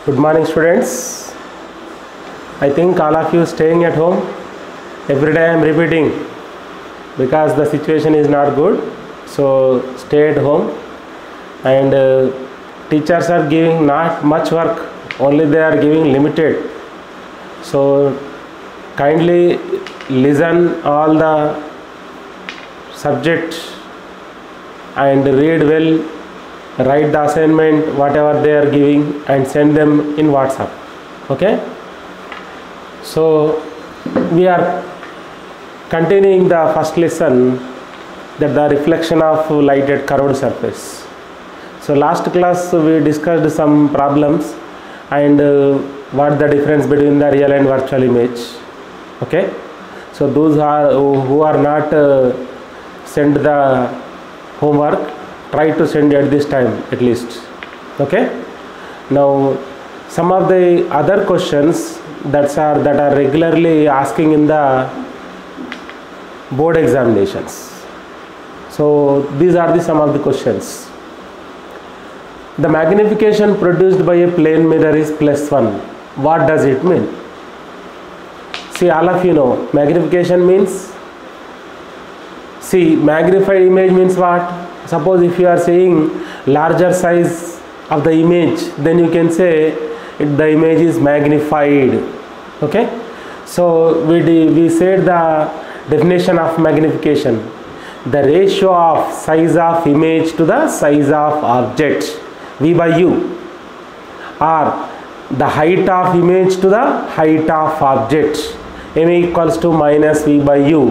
Good morning, students. I think all of you staying at home. Every day I am repeating because the situation is not good. So stay at home, and teachers are giving not much work, only they are giving limited. So kindly listen all the subject and read well, write the assignment whatever they are giving and send them in WhatsApp. Okay, so we are continuing the first lesson, that the reflection of light at curved surface. So last class we discussed some problems and what the difference between the real and virtual image. Okay, so those who are not send the homework, try to send at this time at least. Okay, now some of the other questions that are regularly asking in the board examinations. So these are the some of the questions. The magnification produced by a plane mirror is +1. What does it mean? See, all of you know magnification means, see, magnified image means what? Suppose if you are saying larger size of the image, then you can say the image is magnified. Okay, so we said the definition of magnification: the ratio of size of image to the size of object, V by U, or the height of image to the height of object, M equals to minus V by U,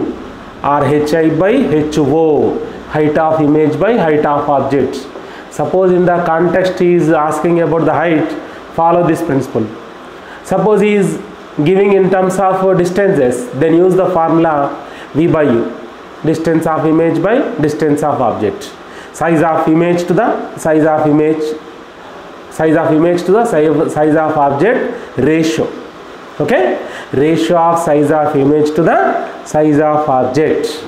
or HI by HO, height of image by height of object. Suppose in the context he is asking about the height, follow this principle. Suppose he is giving in terms of distances, then use the formula V by U, distance of image by distance of object, size of image to the size of image, size of image to the size of object ratio. Okay, ratio of size of image to the size of object.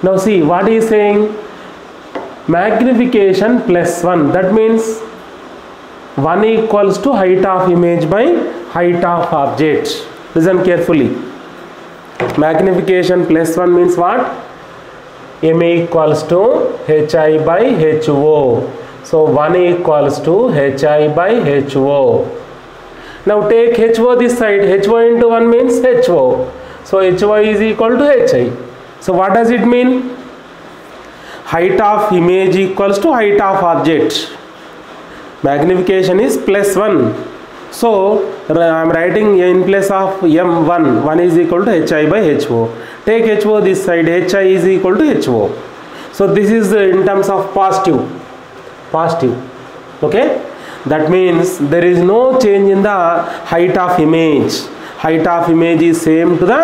Now see what he is saying, magnification +1, that means 1 equals to height of image by height of object. Listen carefully. Magnification +1 means what? M equals to HI by HO. So 1 equals to HI by HO. Now take HO this side. HO into 1 means HO. So HO is equal to HI. So what does it mean? Height of image equals to height of object. Magnification is +1. So I am writing in place of M1, 1 is equal to HI by HO. Take HO this side, HI is equal to HO. So this is in terms of positive. Okay, that means there is no change in the height of image. Height of image is same to the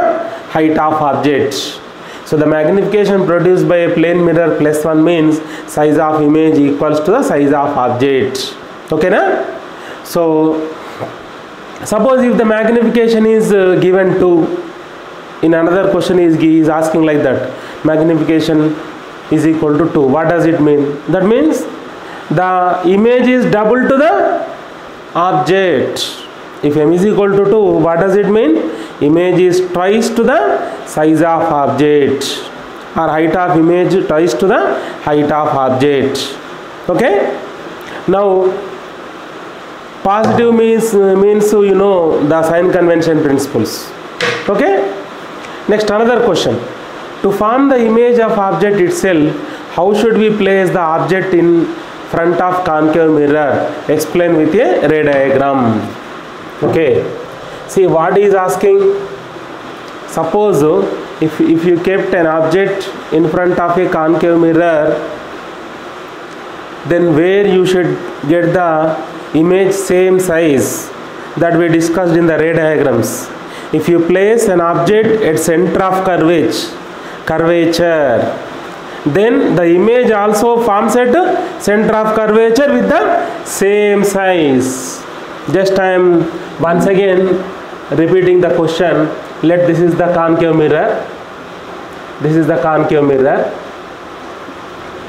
height of object. So the magnification produced by a plane mirror +1 means size of image equals to the size of object. Okay, na? So suppose if the magnification is given to, in another question is asking like that, magnification is equal to 2. What does it mean? That means the image is double to the object. If M is equal to 2, what does it mean? Image is twice to the size of object, or height of image twice to the height of object. Okay, now positive means you know the sign convention principles. Okay, next another question. To form the image of object itself, how should we place the object in front of concave mirror? Explain with a ray diagram. Okay, see what he is asking. Suppose if you kept an object in front of a concave mirror, then where you should get the image same size, that we discussed in the ray diagrams. If you place an object at center of curvature, then the image also forms at center of curvature with the same size. Just I am once again repeating the question. This is the concave mirror. This is the concave mirror.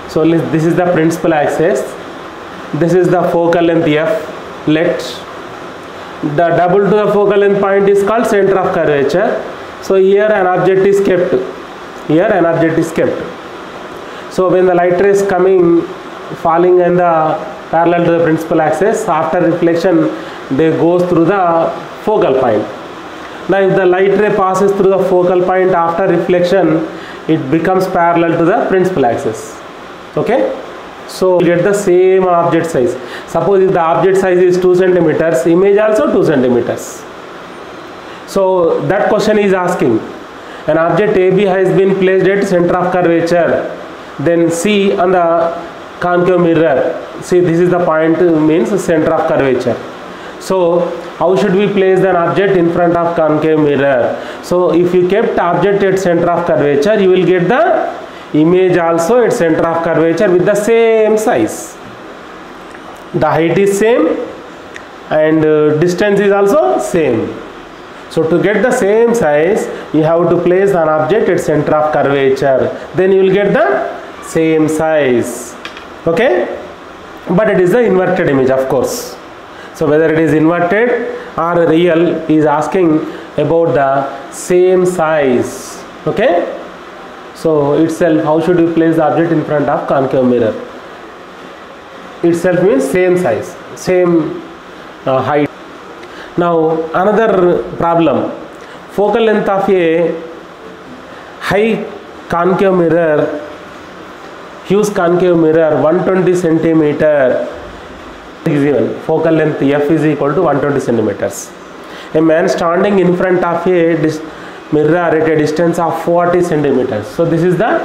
So this is the principal axis. This is the focal length F. Let The double to the focal length point is called center of curvature. So here an object is kept. Here an object is kept. So when the light rays coming, falling in the parallel to the principal axis, after reflection they goes through the focal point. Now if the light ray passes through the focal point after reflection, it becomes parallel to the principal axis. Okay? So you get the same object size. Suppose if the object size is 2 centimeters, image also 2 centimeters. So that question is asking, an object AB has been placed at center of curvature, then C on the concave mirror. See, this is the point, means center of curvature. So how should we place an object in front of concave mirror? So if you kept object at center of curvature, you will get the image also at center of curvature with the same size. The height is same and distance is also same. So to get the same size, you have to place an object at center of curvature. Then you will get the same size. Okay? But it is the inverted image, of course. So whether it is inverted or real, is asking about the same size. Okay? So itself, how should you place the object in front of concave mirror? Itself means same size, same height. Now another problem, focal length of a high concave mirror, huge concave mirror 120 centimeter is given. Focal length f is equal to 120 centimeters. A man standing in front of a mirror at a distance of 40 centimeters. So this is the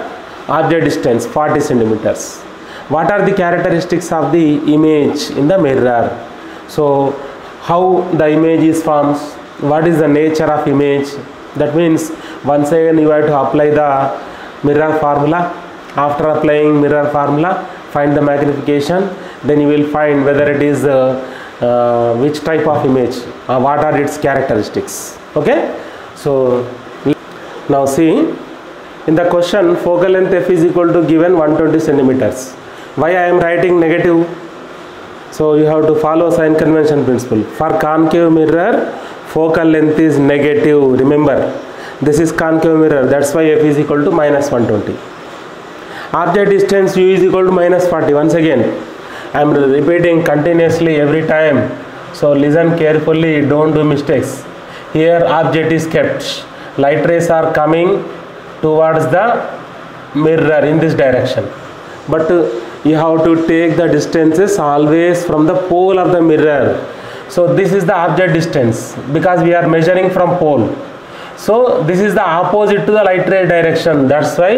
object distance, 40 centimeters. What are the characteristics of the image in the mirror? So how the image is formed, what is the nature of image? That means once again you have to apply the mirror formula. After applying mirror formula, find the magnification, then you will find whether it is which type of image, what are its characteristics. Okay? So now see, in the question focal length f is equal to given 120 centimeters. Why I am writing negative? So you have to follow sign convention principle. For concave mirror, focal length is negative. Remember, this is concave mirror, that's why f is equal to minus 120. Object distance u is equal to minus 40. Once again, I am repeating continuously every time. So listen carefully, don't do mistakes. Here object is kept. Light rays are coming towards the mirror in this direction. But you have to take the distances always from the pole of the mirror. So this is the object distance because we are measuring from pole. So this is the opposite to the light ray direction. That's why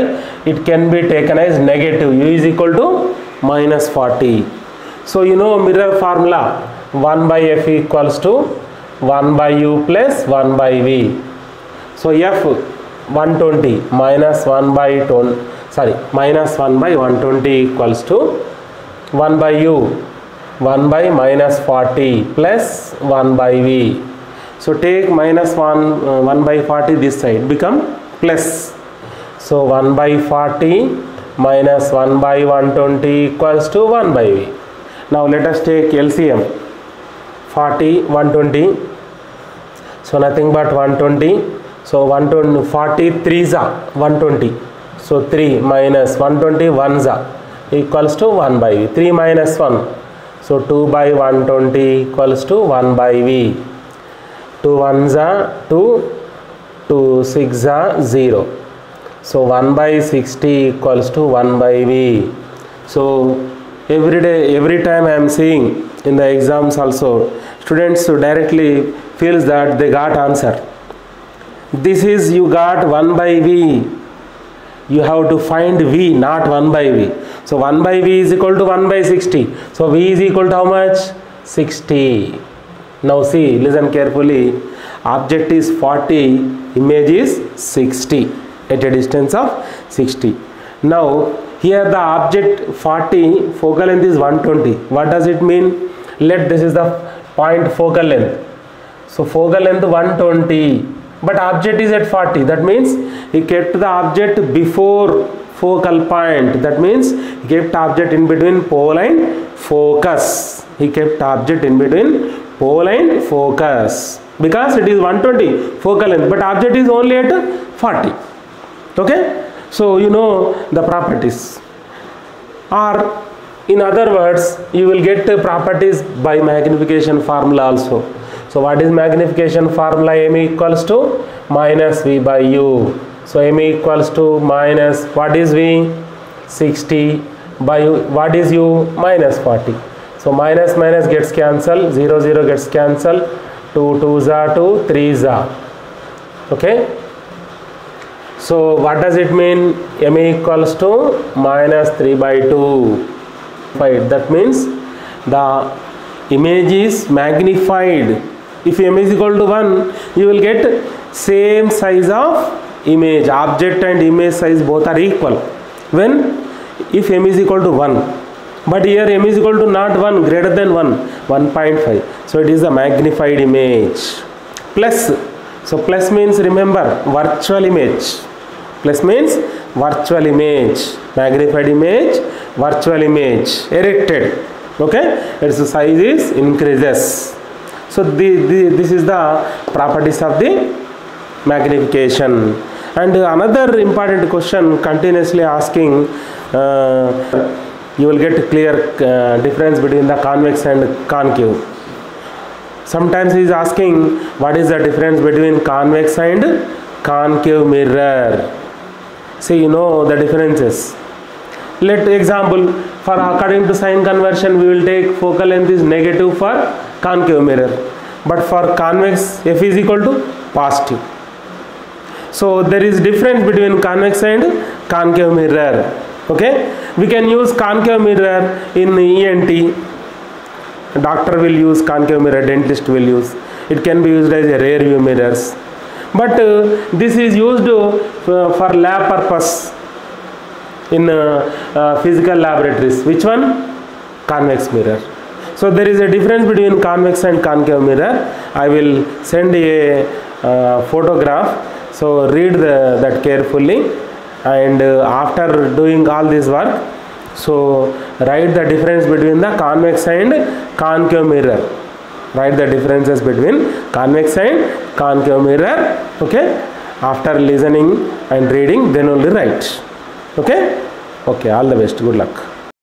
it can be taken as negative. U is equal to minus 40. So you know mirror formula, 1 by f equals to 1 by u plus 1 by v. So f 120 minus 1 by minus 1 by 120 equals to 1 by u, 1 by minus 40 plus 1 by v. So take minus 1 by 40 this side, become plus. So 1 by 40 minus 1 by 120 equals to 1 by v. Now let us take LCM. 40, 120. So nothing but 120. So 120, 40 3s are 120. So 3 minus 120 1s are equals to 1 by v. 3 minus 1. So 2 by 120 equals to 1 by v. 2 1s are 2, 2 6s are 0. So 1 by 60 equals to 1 by v. So every time I am seeing in the exams also, students directly feels that they got answer. This is you got 1 by v. You have to find v, not 1 by v. So 1 by v is equal to 1 by 60. So v is equal to how much? 60. Now see, listen carefully. Object is 40, image is 60 at a distance of 60. Now here the object 40, focal length is 120. What does it mean? Let this is the point focal length. So focal length 120, but object is at 40. That means he kept the object before focal point. That means he kept object in between pole and focus. He kept object in between pole and focus, because it is 120 focal length, but object is only at 40. Okay, so you know the properties, or in other words, you will get the properties by magnification formula also. So what is magnification formula? M equals to minus V by U. So M equals to minus, what is V? 60 by U, what is U? Minus 40. So minus minus gets cancelled, 0 0 gets cancelled, 2 2s are 2, 3s are. Okay. So what does it mean? M equals to minus 3 by 2. That means the image is magnified. If M is equal to 1, you will get same size of image. Object and image size both are equal. When? If M is equal to 1. But here M is equal to not 1, greater than 1, 1.5. So it is a magnified image. Plus. So plus means, remember, virtual image. Plus means virtual image. Magnified image, virtual image, erected. Okay, its size is increases. So this is the properties of the magnification. And another important question continuously asking, you will get clear difference between the convex and concave. Sometimes he is asking what is the difference between convex and concave mirror. So you know the differences. Let example, for according to sign conversion, we will take focal length is negative for concave mirror, but for convex f is equal to positive. So there is difference between convex and concave mirror. Okay, we can use concave mirror in ENT. Doctor will use concave mirror, dentist will use. It can be used as a rear view mirrors. But this is used for lab purpose in physical laboratories. Which one? Convex mirror. So there is a difference between convex and concave mirror. I will send a photograph. So read that carefully, and after doing all this work, so write the difference between the convex and concave mirror. Write the differences between convex and concave mirror. Okay, after listening and reading, then only write. Okay, all the best, good luck.